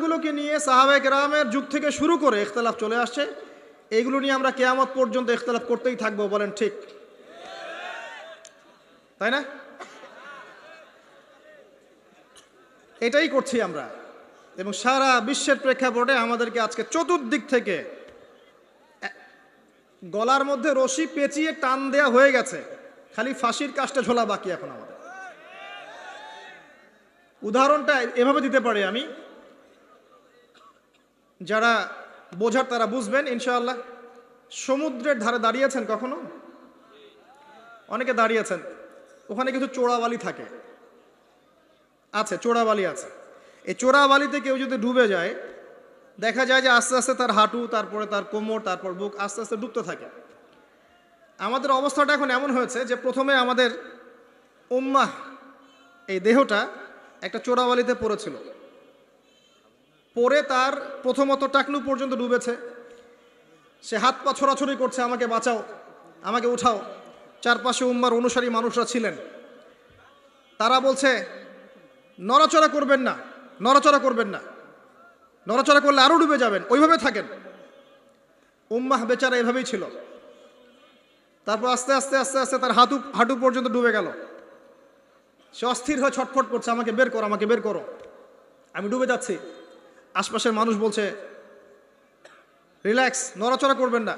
গুলোকে নিয়ে সাহাবায়ে কেরামের যুগ থেকে শুরু করে ইখতিলাফ চলে আসছে। এইগুলো নিয়ে আমরা কিয়ামত পর্যন্ত ইখতিলাফ করতেই থাকবো, বলেন ঠিক তাই না? এটাই করছি আমরা, এবং সারা বিশ্বের প্রেক্ষাপটে আমাদেরকে আজকে চতুর্দিক থেকে গলার মধ্যে রশি পেঁচিয়ে টান দেয়া হয়ে গেছে, খালি ফাঁসির কাজটা ঝোলা বাকি এখন আমাদের। উদাহরণটা এভাবে দিতে পারি আমি, যারা বোঝার তারা বুঝবেন ইনশাআল্লাহ। সমুদ্রের ধারে দাঁড়িয়েছেন কখনো? অনেকে দাঁড়িয়েছেন, ওখানে কিছু চোরাবালি থাকে, আছে চোরাবালি আছে। এই চোরাবালিতে কেউ যদি ডুবে যায়, দেখা যায় যে আস্তে আস্তে তার হাঁটু, তারপরে তার কোমর, তারপর বুক আস্তে আস্তে ডুবতে থাকে। আমাদের অবস্থাটা এখন এমন হয়েছে যে প্রথমে আমাদের উম্মাহ, এই দেহটা একটা চোরাবালিতে পড়েছিল, পরে তার প্রথমত টাকনু পর্যন্ত ডুবেছে। সে হাত পা ছোড়াছড়ি করছে, আমাকে বাঁচাও, আমাকে উঠাও। চারপাশে উম্মার অনুসারী মানুষরা ছিলেন, তারা বলছে নড়াচড়া করবেন না, নড়াচড়া করবেন না, নড়াচড়া করলে আরো ডুবে যাবেন, ওইভাবে থাকেন। উম্মাহ বেচারা এভাবেই ছিল। তারপর আস্তে আস্তে আস্তে আস্তে তার হাঁটু পর্যন্ত ডুবে গেল। সে অস্থির হয়ে ছটফট করছে, আমাকে বের করো, আমাকে বের করো, আমি ডুবে যাচ্ছি। আশপাশের মানুষ বলছে রিল্যাক্স, নড়াচড়া করবেন না,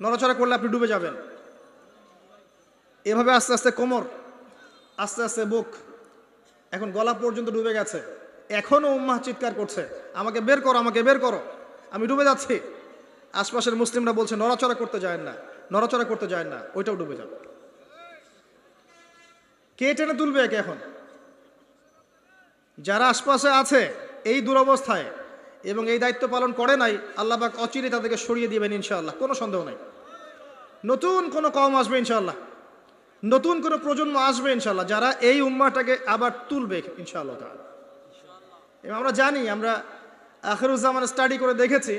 নড়াচড়া করলে আপনি ডুবে যাবেন। এভাবে আস্তে আস্তে কোমর, আস্তে আস্তে বুক, এখন গলা পর্যন্ত ডুবে গেছে। এখনও উম্মাহ চিৎকার করছে, আমাকে বের করো, আমাকে বের করো, আমি ডুবে যাচ্ছি। আশপাশের মুসলিমরা বলছে নড়াচড়া করতে যায় না, নড়াচড়া করতে যায় না, ওইটাও ডুবে যাবে। কে টেনে তুলবে একে এখন? যারা আশপাশে আছে এই দুরবস্থায় এবং এই দায়িত্ব পালন করে নাই, আল্লাহ পাক অচিরে তাদেরকে সরিয়ে দিবেন ইনশাআল্লাহ, কোনো সন্দেহ নাই। নতুন কোনো কওম আসবে ইনশাআল্লাহ, নতুন কোনো প্রজন্ম আসবে ইনশাআল্লাহ, যারা এই উম্মাহটাকে আবার তুলবে ইনশাআল্লাহ তাআলা। এবং আমরা জানি, আমরা আখিরুজ্জামান স্টাডি করে দেখেছি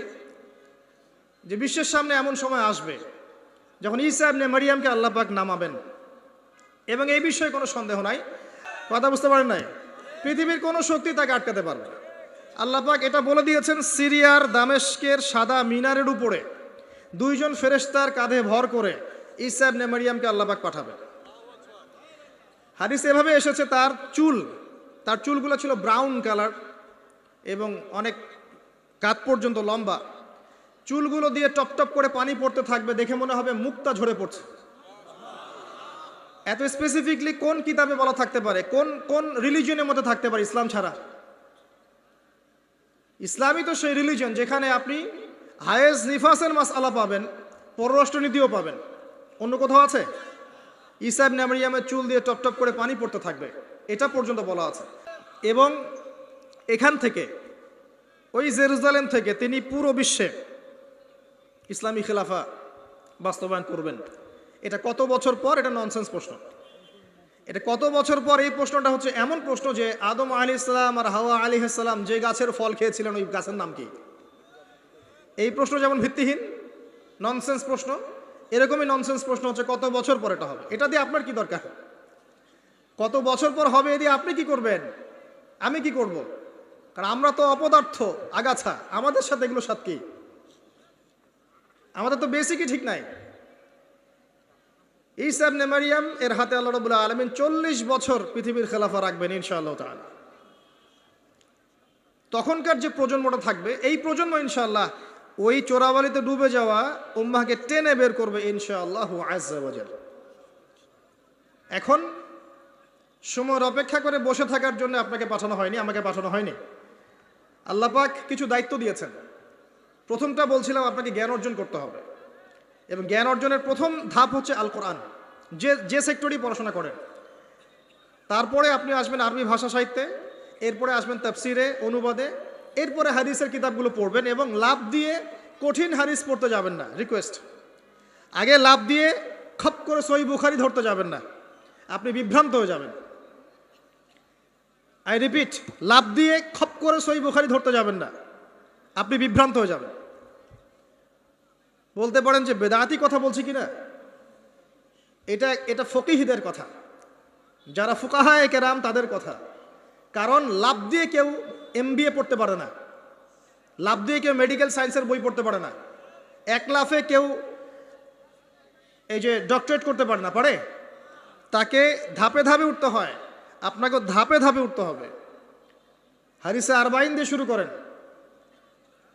যে বিশ্বের সামনে এমন সময় আসবে যখন ঈসা ইবনে মারইয়ামকে আল্লাহ পাক নামাবেন, এবং এই বিষয়ে কোনো সন্দেহ নাই। কথা বুঝতে পারেন নাই? পৃথিবীর কোনো শক্তি তাকে আটকাতে পারবে না। আল্লাহ পাক এটা বলে দিয়েছেন, সিরিয়ার দামেস্কের সাদা মিনারের উপরে দুইজন ফেরেশতার কাঁধে ভর করে ঈসা ইবনে মারইয়ামকে আল্লাহ পাক পাঠাবেন। হাদিস এভাবে এসেছে, তার চুলগুলো ছিল ব্রাউন কালার এবং অনেক কাঁধ পর্যন্ত লম্বা। চুলগুলো দিয়ে টপ টপ করে পানি পড়তে থাকবে, দেখে মনে হবে মুক্তা ঝরে পড়ছে। এত স্পেসিফিকলি কোন কিতাবে বলা থাকতে পারে, কোন রিলিজনের মধ্যে থাকতে পারে ইসলাম ছাড়া? ইসলামই তো সেই রিলিজন যেখানে আপনি হায়েজ নিফাসের মাসআলা পাবেন, পররাষ্ট্রনীতিও পাবেন। অন্য কোথাও আছে? ঈসা ইবনে মারইয়ামের চুল দিয়ে টপ টপ করে পানি পড়তে থাকবে, এটা পর্যন্ত বলা আছে। এবং এখান থেকে, ওই জেরুজালেম থেকে তিনি পুরো বিশ্বে ইসলামী খেলাফা বাস্তবায়ন করবেন। এটা কত বছর পর? এটা ননসেন্স প্রশ্ন। এটা কত বছর পর? এই প্রশ্নটা হচ্ছে এমন প্রশ্ন যে আদম আলাইহিস সালাম আর হাওয়া আলাইহিস সালাম যে গাছের ফল খেয়েছিলেন, ওই গাছের নাম কি? এই প্রশ্ন যেমন ভিত্তিহীন, ননসেন্স প্রশ্ন, এরকমই ননসেন্স প্রশ্ন হচ্ছে কত বছর পর এটা হবে। এটা দিয়ে আপনার কি দরকার? কত বছর পর হবে এ দিয়ে আপনি কি করবেন, আমি কি করব? কারণ আমরা তো অপদার্থ, আগাছা, আমাদের সাথে এগুলো সাথে কি? আমাদের তো বেসিকই ঠিক নাই। ঈসা ইবনে মারইয়াম এর হাতে আল্লাহ রাব্বুল আলামিন 40 বছর পৃথিবীর খেলাফা রাখবেন ইনশাআল্লাহ তাআলা। তখনকার যে প্রজন্মটা থাকবে, এই প্রজন্ম ইনশাআল্লাহ ওই চোরাবালিতে ডুবে যাওয়া উম্মাহকে টেনে বের করবে ইনশাআল্লাহ আযজা ওয়া জাল। এখন সময়ের অপেক্ষা করে বসে থাকার জন্য আপনাকে পাঠানো হয়নি, আমাকে পাঠানো হয়নি। আল্লাহ পাক কিছু দায়িত্ব দিয়েছেন। প্রথমটা বলছিলাম, আপনাকে জ্ঞান অর্জন করতে হবে, এবং জ্ঞান অর্জনের প্রথম ধাপ হচ্ছে আল কোরআন। যে সেক্টরেই পড়াশোনা করেন, তারপরে আপনি আসবেন আরবি ভাষা সাহিত্যে, এরপরে আসবেন তাফসিরে, অনুবাদে, এরপরে হাদিসের কিতাবগুলো পড়বেন। এবং লাভ দিয়ে কঠিন হাদিস পড়তে যাবেন না, রিকোয়েস্ট। আগে লাভ দিয়ে খপ করে সহিহ বুখারী ধরতে যাবেন না, আপনি বিভ্রান্ত হয়ে যাবেন। আই রিপিট, লাভ দিয়ে খপ করে সহিহ বুখারী ধরতে যাবেন না, আপনি বিভ্রান্ত হয়ে যাবেন। বলতে পারেন যে বেদাতি কথা বলছি কিনা, এটা ফকিহদের কথা, যারা ফুকাহায়ে কেরাম তাদের কথা। কারণ লাভ দিয়ে কেউ MBA পড়তে পারে না, লাফ দিয়ে কেউ মেডিকেল সায়েন্সের বই পড়তে পারে না, এক লাফে কেউ এই যে ডক্টরেট করতে পারে না, পারে? তাকে ধাপে ধাপে উঠতে হয়, আপনাকে ধাপে ধাপে উঠতে হবে। হাদিসে আরবাইন দিয়ে শুরু করেন।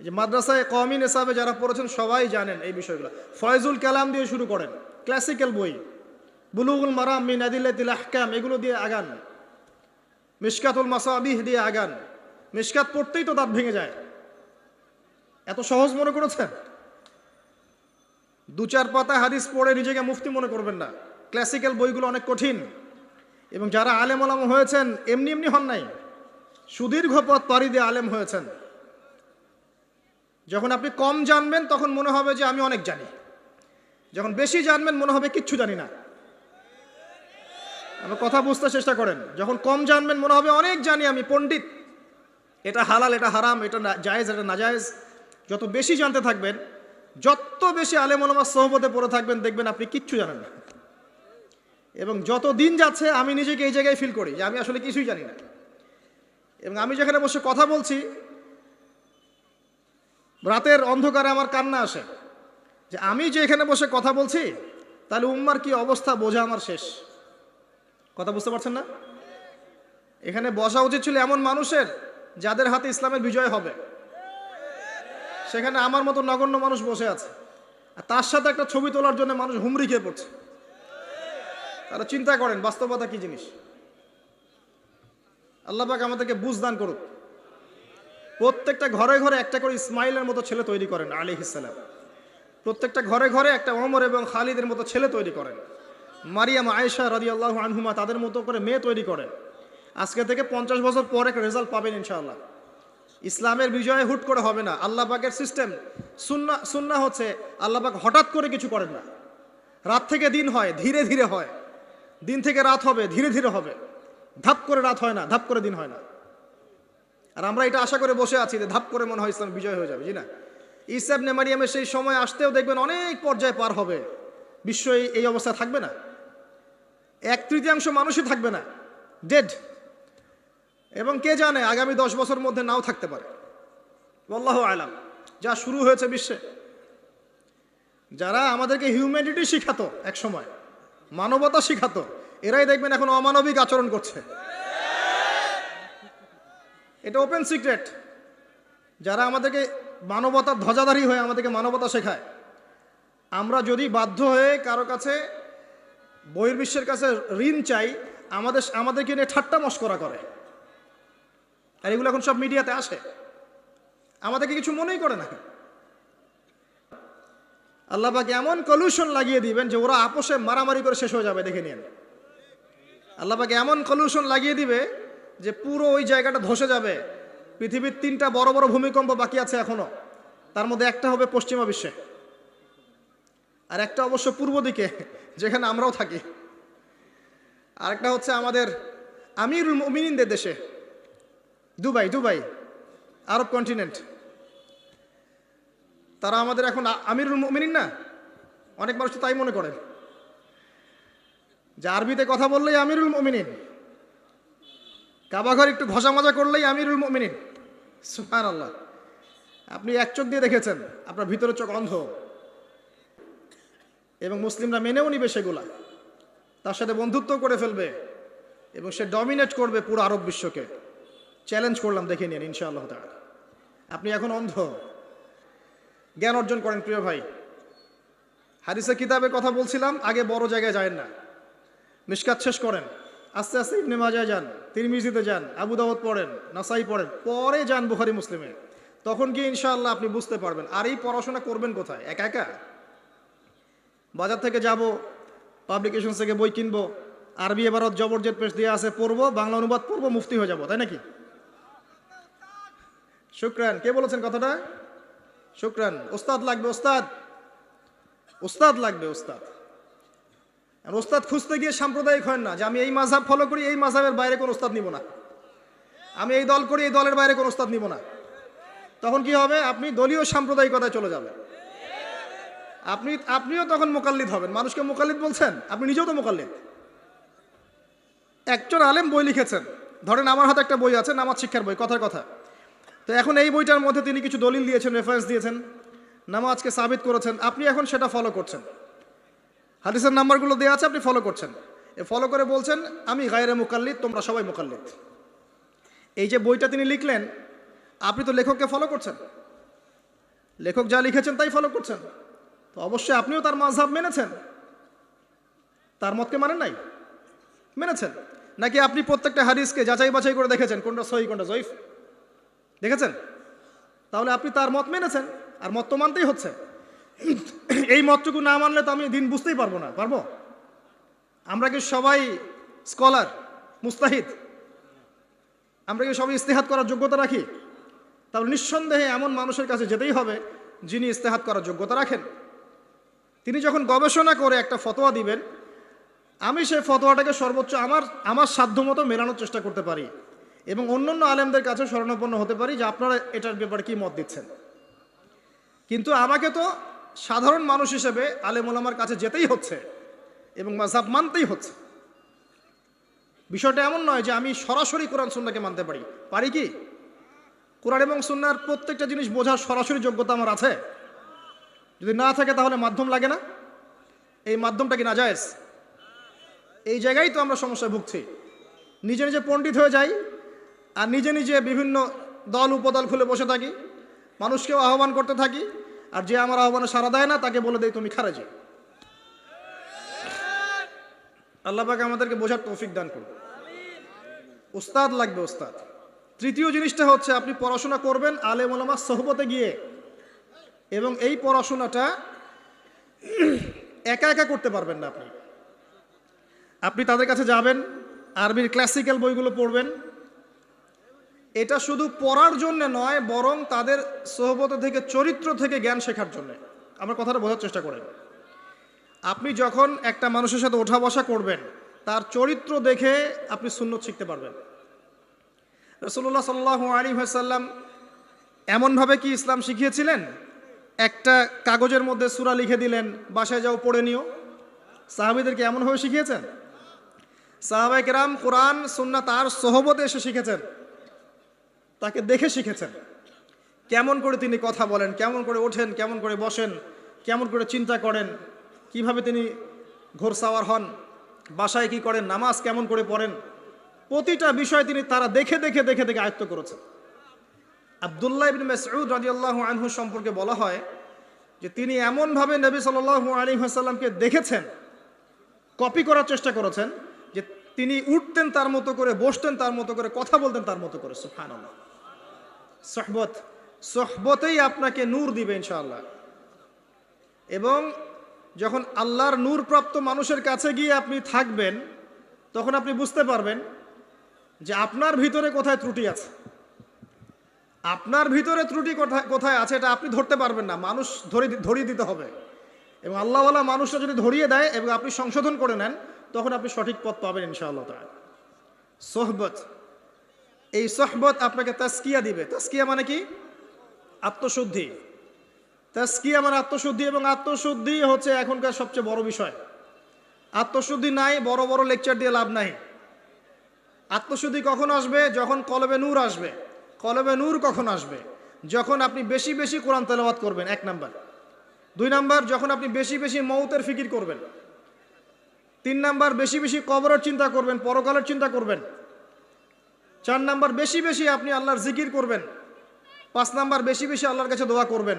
এই যে মাদ্রাসায় কওমি নিসাবে যারা পড়েছেন সবাই জানেন এই বিষয়গুলো। ফয়জুল কালাম দিয়ে শুরু করেন, ক্লাসিক্যাল বই, বুলুগুল মারাম মিন আদিল্লাতিল আহকাম এগুলো দিয়ে আগান, মিশকাতুল মাসাবিহ দিয়ে আগান। মিশকাত পড়তেই তো দাঁত ভেঙে যায়, এত সহজ মনে করেছেন? 2-4 পাতা হাদিস পড়ে নিজেকে মুফতি মনে করবেন না। ক্লাসিক্যাল বইগুলো অনেক কঠিন, এবং যারা আলেম ওলামা হয়েছেন এমনি এমনি হন নাই, সুদীর্ঘ পথ পাড়ি দিয়ে আলেম হয়েছেন। যখন আপনি কম জানবেন তখন মনে হবে যে আমি অনেক জানি, যখন বেশি জানবেন মনে হবে কিচ্ছু জানি না। আমার কথা বুঝতে চেষ্টা করেন। যখন কম জানবেন মনে হবে অনেক জানি, আমি পণ্ডিত, এটা হালাল এটা হারাম, এটা জায়েজ এটা নাজায়েজ। যত বেশি জানতে থাকবেন, যত বেশি আলেম ওলামার সোহবতে পড়ে থাকবেন, দেখবেন আপনি কিচ্ছু জানেন না। এবং যত দিন যাচ্ছে আমি নিজেকে এই জায়গায় ফিল করি যে আমি আসলে কিছুই জানি না। এবং আমি যেখানে বসে কথা বলছি, রাতের অন্ধকারে আমার কান্না আসে যে আমি যে এখানে বসে কথা বলছি, তাহলে উম্মার কি অবস্থা বোঝা আমার শেষ। কথা বুঝতে পারছেন না? এখানে বসা উচিত ছিল এমন মানুষের যাদের হাতে ইসলামের বিজয় হবে। সেখানে আমার মতো নগণ্য মানুষ বসে আছে, আর তার সাথে একটা ছবি তোলার জন্য মানুষ হুমড়ি খেয়ে পড়ছে। তারা চিন্তা করেন বাস্তবতা কি জিনিস। আল্লাহ পাক আমাদেরকে বুঝ দান করুক। প্রত্যেকটা ঘরে ঘরে একটা করে ইসমাইলের মতো ছেলে তৈরি করেন আলাইহিস সালাম। প্রত্যেকটা ঘরে ঘরে একটা ওমর এবং খালিদের মতো ছেলে তৈরি করেন। মারিয়াম আয়েশা রাদিয়াল্লাহু আনহুমা তাদের মতো করে মেয়ে তৈরি করেন। আজকে থেকে 50 বছর পর একটা রেজাল্ট পাবেন ইনশাআল্লাহ। ইসলামের বিজয় হুট করে হবে না। আল্লাহ পাকের সিস্টেম, সুন্নাহ হচ্ছে আল্লাহ পাক হঠাৎ করে কিছু করেন না। রাত থেকে দিন হয়, ধীরে ধীরে হয়। দিন থেকে রাত হবে, ধীরে ধীরে হবে। ধাপ করে রাত হয় না, ধাপ করে দিন হয় না। আর আমরা এটা আশা করে বসে আছি যে ধাপ করে মনে হয় ইসলাম বিজয় হয়ে যাবে। জি না, ঈসা ইবনে মারিয়ামের সেই সময় আসতেও দেখবেন অনেক পর্যায়ে পার হবে। বিশ্ব এই অবস্থা থাকবে না, 1/3 মানুষই থাকবে না, ডেড। এবং কে জানে আগামী 10 বছর মধ্যে নাও থাকতে পারে, আল্লাহু আলাম। যা শুরু হয়েছে বিশ্বে, যারা আমাদেরকে হিউম্যানিটি শিখাতো, এক সময় মানবতা শিখাতো, এরাই দেখবেন এখন অমানবিক আচরণ করছে। এটা ওপেন সিক্রেট। যারা আমাদেরকে মানবতার ধ্বজাধারী হয়ে আমাদেরকে মানবতা শেখায়, আমরা যদি বাধ্য হয়ে কারো কাছে বহির্বিশ্বের কাছে ঋণ চাই, আমাদেরকে নিয়ে ঠাট্টা মশকরা করে। আর এগুলো এখন সব মিডিয়াতে আসে, আমাদেরকে কিছু মনেই করে না। আল্লাহ পাক এমন কলিউশন লাগিয়ে দিবেন যে ওরা আপোষে মারামারি করে শেষ হয়ে যাবে, দেখে নিন। আল্লাহ পাক এমন কলিউশন লাগিয়ে দিবে যে পুরো ওই জায়গাটা ধসে যাবে। পৃথিবীর 3টা বড় বড় ভূমিকম্প বাকি আছে এখনো, তার মধ্যে একটা হবে পশ্চিমা বিশ্বে, আর একটা অবশ্য পূর্ব দিকে যেখানে আমরাও থাকি, আরেকটা হচ্ছে আমাদের আমিরুল মুমিনিনদের দেশে, দুবাই, আরব কন্টিনেন্ট। তারা আমাদের এখন আমিরুল মুমিনিন না, অনেক মানুষ তো তাই মনে করেন যে আরবিতে কথা বললেই আমিরুল মুমিনিন, কাবাঘর একটু ঘষা মাজা করলেই আমিরুল মুমিনিন। সুবহানাল্লাহ। আপনি এক চোখ দিয়ে দেখেছেন, আপনার ভিতরের চোখ অন্ধ। এবং মুসলিমরা মেনেও নিবে সেগুলা, তার সাথে বন্ধুত্ব করে ফেলবে, এবং সে ডমিনেট করবে পুরো আরব বিশ্বকে। চ্যালেঞ্জ করলাম, দেখে নিন ইনশাআল্লাহ তাআলা। আপনি এখন অন্ধ, জ্ঞান অর্জন করেন প্রিয় ভাই। হাদিসের কিতাবের কথা বলছিলাম, আগে বড় জায়গায় যায় না, মিশকাত শেষ করেন, আস্তে আস্তে ইবনে মাজাহ যান, তিরমিজিতে যান, আবু দাউদ পড়েন, নাসাই পড়েন, পরে যান বুখারী মুসলিমে। তখন গিয়ে ইনশাআল্লাহ আপনি বুঝতে পারবেন। আর এই পড়াশোনা করবেন কোথায়? একা একা? বাজার থেকে যাব, পাবলিকেশন থেকে বই কিনবো, আরবি এবারত জবরজেদ পেশ দিয়ে আছে, পড়বো, বাংলা অনুবাদ পড়বো, মুফতি হয়ে যাবো, তাই নাকি? শুকরান। কে বলেছেন কথাটা? শুকরান। ওস্তাদ লাগবে, ওস্তাদ লাগবে, ওস্তাদ। আর ওস্তাদ খুঁজতে গিয়ে সাম্প্রদায়িক হয় না যে আমি এই মাযহাব ফলো করি, এই মাযহাবের বাইরে কোনো ওস্তাদ নিব না, আমি এই দল করি, এই দলের বাইরে কোনো ওস্তাদ নিব না। তখন কি হবে? আপনি দলীয় সাম্প্রদায়িকতায় চলে যাবেন। আপনিও তখন মুকাল্লিদ হবেন। মানুষকে মুকাল্লিদ বলছেন, আপনি নিজেও তো মুকাল্লিদ। একজন আলেম বই লিখেছেন, ধরেন আমার হাতে একটা বই আছে, নামাজ শিক্ষার বই, কথার কথা। তো এখন এই বইটার মধ্যে তিনি কিছু দলিল দিয়েছেন, রেফারেন্স দিয়েছেন, নামাজকে সাবিত করেছেন, আপনি এখন সেটা ফলো করছেন। হাদিসের নাম্বারগুলো দেওয়া আছে, আপনি ফলো করছেন। ফলো করে বলছেন আমি গায়রে মুকাল্লিদ, তোমরা সবাই মুকাল্লিদ। এই যে বইটা তিনি লিখলেন, আপনি তো লেখককে ফলো করছেন, লেখক যা লিখেছেন তাই ফলো করছেন, তো অবশ্যই আপনিও তার মাযহাব মেনেছেন, তার মতকে মানেন নাই? মেনেছেন। নাকি আপনি প্রত্যেকটা হাদিসকে যাচাই বাছাই করে দেখেছেন কোনটা সহিহ কোনটা জয়ীফ? দেখেছেন? তাহলে আপনি তার মত মেনেছেন, আর মত তো মানতেই হচ্ছে। এই মতটুকু না মানলে তো আমি দিন বুঝতেই পারবো না। পারবো? আমরা কি সবাই স্কলার, মুস্তাহিদ? আমরা কি সবাই ইস্তেহাদ করার যোগ্যতা রাখি? তাহলে নিঃসন্দেহে এমন মানুষের কাছে যেতেই হবে যিনি ইস্তেহাদ করার যোগ্যতা রাখেন। তিনি যখন গবেষণা করে একটা ফতোয়া দিবেন, আমি সেই ফতোয়াটাকে সর্বোচ্চ আমার সাধ্যমতো মেলানোর চেষ্টা করতে পারি এবং অন্যান্য আলেমদের কাছে শরণাপন্ন হতে পারি যে আপনারা এটার ব্যাপারে কি মত দিচ্ছেন। কিন্তু আমাকে তো সাধারণ মানুষ হিসেবে আলেম ওলামার কাছে যেতেই হচ্ছে এবং মাযহাব মানতেই হচ্ছে। বিষয়টা এমন নয় যে আমি সরাসরি কোরআন সুন্নাহকে মানতে পারি। পারি কি? কোরআন এবং সুন্নাহর প্রত্যেকটা জিনিস বোঝার সরাসরি যোগ্যতা আমার আছে? যদি না থাকে তাহলে মাধ্যম লাগে না? এই মাধ্যমটা কি নাজায়েজ? এই জায়গায় তো আমরা সমস্যায় ভুগছি। নিজে নিজে পণ্ডিত হয়ে যাই আর নিজে নিজে বিভিন্ন দল উপদল খুলে বসে থাকি, মানুষকেও আহ্বান করতে থাকি, আর যে আমার আহ্বানে সাড়া দেয় না তাকে বলে দেয় তুমি খারেজি। আল্লাহ পাক আমাদেরকে বোঝার তৌফিক দান করুন। উস্তাদ লাগবে, উস্তাদ। তৃতীয় জিনিসটা হচ্ছে আপনি পড়াশোনা করবেন আলেম ওলামার সোহবতে গিয়ে, এবং এই পড়াশোনাটা একা একা করতে পারবেন না। আপনি তাদের কাছে যাবেন, আরবির ক্লাসিক্যাল বইগুলো পড়বেন। এটা শুধু পড়ার জন্য নয়, বরং তাদের সোহবত থেকে, চরিত্র থেকে জ্ঞান শেখার জন্য। আমার কথাটা বোঝার চেষ্টা করেন। আপনি যখন একটা মানুষের সাথে ওঠা বসা করবেন, তার চরিত্র দেখে আপনি সুন্নত শিখতে পারবেন। রাসূলুল্লাহ সাল্লাল্লাহু আলাইহি ওয়াসাল্লাম এমনভাবে কি ইসলাম শিখিয়েছিলেন? একটা কাগজের মধ্যে সূরা লিখে দিলেন, বাসায় যাও পড়ে নিও। সাহাবীদেরকে এমনভাবে শিখিয়েছেন? সাহাবায়ে কেরাম কোরআন সুন্নাহ তার সোহবতে এসে শিখেছেন, তাকে দেখে শিখেছেন। কেমন করে তিনি কথা বলেন, কেমন করে ওঠেন, কেমন করে বসেন, কেমন করে চিন্তা করেন, কিভাবে তিনি ঘোরসাওয়ার হন, বাসায় কি করেন, নামাজ কেমন করে পড়েন, প্রতিটা বিষয় তিনি তারা দেখে দেখে দেখে দেখে আয়ত্ত করেছেন। আব্দুল্লাহ ইবনে মাসউদ রাদিয়াল্লাহু আনহু সম্পর্কে বলা হয় যে তিনি এমনভাবে নবী সাল্লাল্লাহু আলাইহি ওয়াসাল্লামকে দেখেছেন, কপি করার চেষ্টা করেছেন, যে তিনি উঠতেন তার মতো করে, বসতেন তার মতো করে, কথা বলতেন তার মতো করে। সুবহানাল্লাহ। সোহবতেই আপনাকে নূর দিবে ইনশাআল্লাহ। এবং যখন আল্লাহর নূর প্রাপ্ত মানুষের কাছে গিয়ে আপনি থাকবেন, তখন আপনি বুঝতে পারবেন যে আপনার ভিতরে কোথায় ত্রুটি আছে। আপনার ভিতরে ত্রুটি কোথায় আছে এটা আপনি ধরতে পারবেন না, মানুষ ধরিয়ে দিতে হবে। এবং আল্লাহওয়ালা মানুষরা যদি ধরিয়ে দেয় এবং আপনি সংশোধন করে নেন, তখন আপনি সঠিক পথ পাবেন ইনশাআল্লাহ তাআলা। সোহবত, এই সোহবত আপনাকে তাসকিয়া দিবে। তাসকিয়া মানে কি? আত্মশুদ্ধি। তাসকিয়া মানে আত্মশুদ্ধি, এবং আত্মশুদ্ধি হচ্ছে এখনকার সবচেয়ে বড় বিষয়। আত্মশুদ্ধি নাই, বড় বড় লেকচার দিয়ে লাভ নাই। আত্মশুদ্ধি কখন আসবে? যখন কলবে নূর আসবে। কলবে নূর কখন আসবে? যখন আপনি বেশি বেশি কোরআন তেলাওয়াত করবেন, 1 নাম্বার। 2 নাম্বার, যখন আপনি বেশি বেশি মৌতের ফিকির করবেন। 3 নাম্বার, বেশি বেশি কবরের চিন্তা করবেন, পরকালের চিন্তা করবেন। 4 নাম্বার, বেশি বেশি আপনি আল্লাহর জিকির করবেন। 5 নাম্বার, বেশি বেশি আল্লাহর কাছে দোয়া করবেন।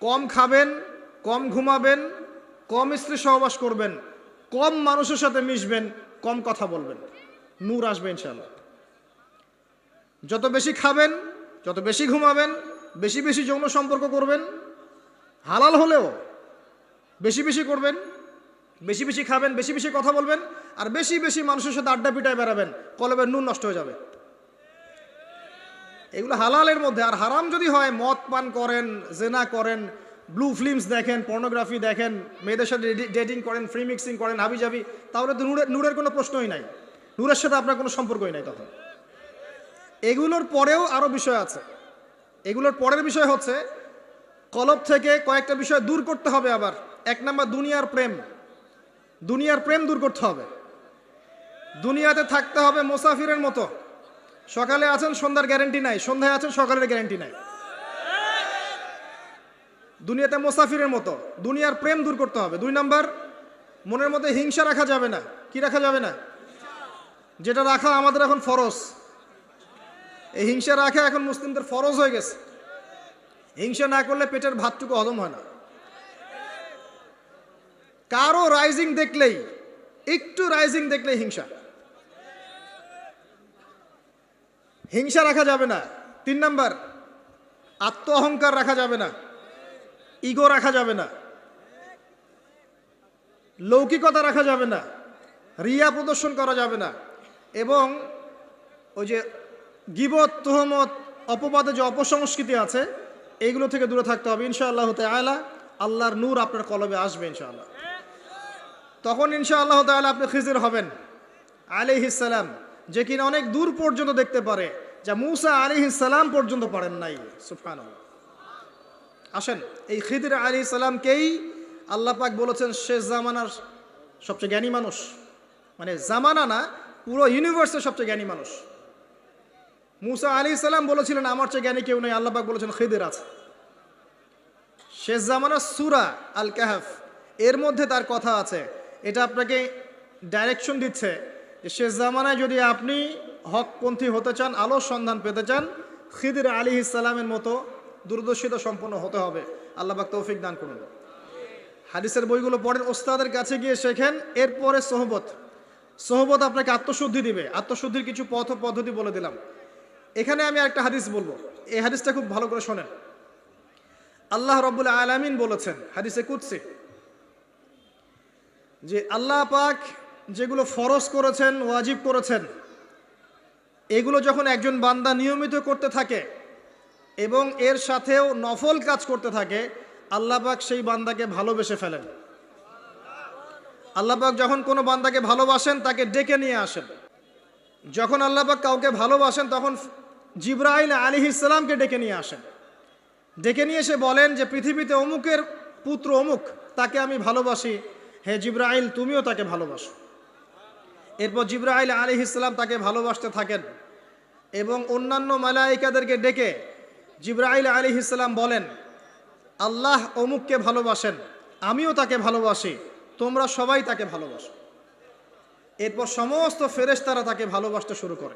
কম খাবেন, কম ঘুমাবেন, কম স্ত্রী সহবাস করবেন, কম মানুষের সাথে মিশবেন, কম কথা বলবেন। নূর আসবে ইনশাআল্লাহ। যত বেশি খাবেন, যত বেশি ঘুমাবেন, বেশি বেশি যৌন সম্পর্ক করবেন, হালাল হলেও বেশি বেশি করবেন, বেশি বেশি খাবেন, বেশি বেশি কথা বলবেন, আর বেশি বেশি মানুষের সাথে আড্ডা পিটায় বেড়াবেন, কলবের নূর নষ্ট হয়ে যাবে। এগুলো হালালের মধ্যে। আর হারাম যদি হয়, মদ পান করেন, জেনা করেন, ব্লু ফিল্মস দেখেন, পর্নোগ্রাফি দেখেন, মেয়েদের সাথে ডেটিং করেন, ফ্রি মিক্সিং করেন, হাবিজাবি, তাহলে তো নূরের কোনো প্রশ্নই নাই, নূরের সাথে আপনার কোনো সম্পর্কই নাই তখন। এগুলোর পরেও আরও বিষয় আছে। এগুলোর পরের বিষয় হচ্ছে কলব থেকে কয়েকটা বিষয় দূর করতে হবে আবার। 1 নাম্বার, দুনিয়ার প্রেম। দুনিয়ার প্রেম দূর করতে হবে। দুনিয়াতে থাকতে হবে মুসাফিরের মতো, সকালে আছেন সন্ধ্যার গ্যারান্টি নাই, সন্ধ্যায় আছেন সকালের গ্যারান্টি নাই। দুনিয়াতে মুসাফিরের মতো, দুনিয়ার প্রেম দূর করতে হবে। 2 নাম্বার, মনের মধ্যে হিংসা রাখা যাবে না। কি রাখা যাবে না? যেটা রাখা আমাদের এখন ফরজ। এই হিংসা রাখা এখন মুসলিমদের ফরজ হয়ে গেছে। হিংসা না করলে পেটের ভাতটুকু হজম হয় না। কারো রাইজিং দেখলেই, একটু রাইজিং দেখলেই হিংসা। হিংসা রাখা যাবে না। 3 নাম্বার, আত্ম অহংকার রাখা যাবে না, ইগো রাখা যাবে না, লৌকিকতা রাখা যাবে না, রিয়া প্রদর্শন করা যাবে না, এবং ওই যে গীবত, তুহমত, অপবাদে যে অপসংস্কৃতি আছে এইগুলো থেকে দূরে থাকতে হবে। ইনশাআল্লাহ তাআলা আল্লাহর নূর আপনার কলবে আসবে ইনশাআল্লাহ। তখন ইনশাআল্লাহ তাআলা আপনি খিজির হবেন আলাইহিস সালাম, যে কিনা অনেক দূর পর্যন্ত দেখতে পারে, যা মূসা আলাইহিস সালাম পর্যন্ত পারেন নাই। সুবহানাল্লাহ। আসেন, এই খিদির আলাইহিস সালামকেই আল্লাহ পাক বলেছেন শেষ জামানার সবচেয়ে জ্ঞানী মানুষ। মানে জামানা না, পুরো ইউনিভার্সের সবচেয়ে জ্ঞানী মানুষ। মূসা আলাইহিস সালাম বলেছিলেন আমার চেয়ে জ্ঞানী কেউ নেই, আল্লাহ পাক বলেছেন খিদির আছে। শেষ জামানার সূরা আল কাহফ এর মধ্যে তার কথা আছে। এটা আপনাকে ডাইরেকশন দিচ্ছে যে শেষ জামানায় যদি আপনি হকপন্থী হতে চান, আলোর সন্ধান পেতে চান, খিদির আলাইহিস সালামের মতো দূরদর্শিতা সম্পন্ন হতে হবে। আল্লাহ পাক তৌফিক দান করুন। হাদিসের বইগুলো পড়েন, ওস্তাদের কাছে গিয়ে শেখেন। এরপরে সোহবত আপনাকে আত্মশুদ্ধি দিবে। আত্মশুদ্ধির কিছু পথ পদ্ধতি বলে দিলাম। এখানে আমি একটা হাদিস বলবো, এই হাদিসটা খুব ভালো করে শোনেন। আল্লাহ রাব্বুল আলামিন বলেছেন হাদিসে কুদসি যে আল্লাহ পাক যেগুলো ফরজ করেছেন, ওয়াজিব করেছেন, এগুলো যখন একজন বান্দা নিয়মিত করতে থাকে এবং এর সাথেও নফল কাজ করতে থাকে, আল্লাহ পাক সেই বান্দাকে ভালোবেসে ফেলেন। আল্লাহ পাক যখন কোনো বান্দাকে ভালোবাসেন তাকে ডেকে নিয়ে আসেন। যখন আল্লাহ পাক কাউকে ভালোবাসেন তখন জিবরাইল আলাইহিস সালামকে ডেকে নিয়ে আসেন। ডেকে নিয়ে এসে বলেন যে পৃথিবীতে অমুকের পুত্র অমুক, তাকে আমি ভালোবাসি, হে জিবরাইল তুমিও তাকে ভালোবাসো। এরপর জিবরাইল আলাইহিস সালাম তাকে ভালোবাসতে থাকেন এবং অন্যান্য মালায়েকাদেরকে ডেকে জিবরাইল আলাইহিস সালাম বলেন আল্লাহ অমুককে ভালোবাসেন, আমিও তাকে ভালোবাসি, তোমরা সবাই তাকে ভালোবাসো। এরপর সমস্ত ফেরেশতারা তাকে ভালোবাসতে শুরু করে।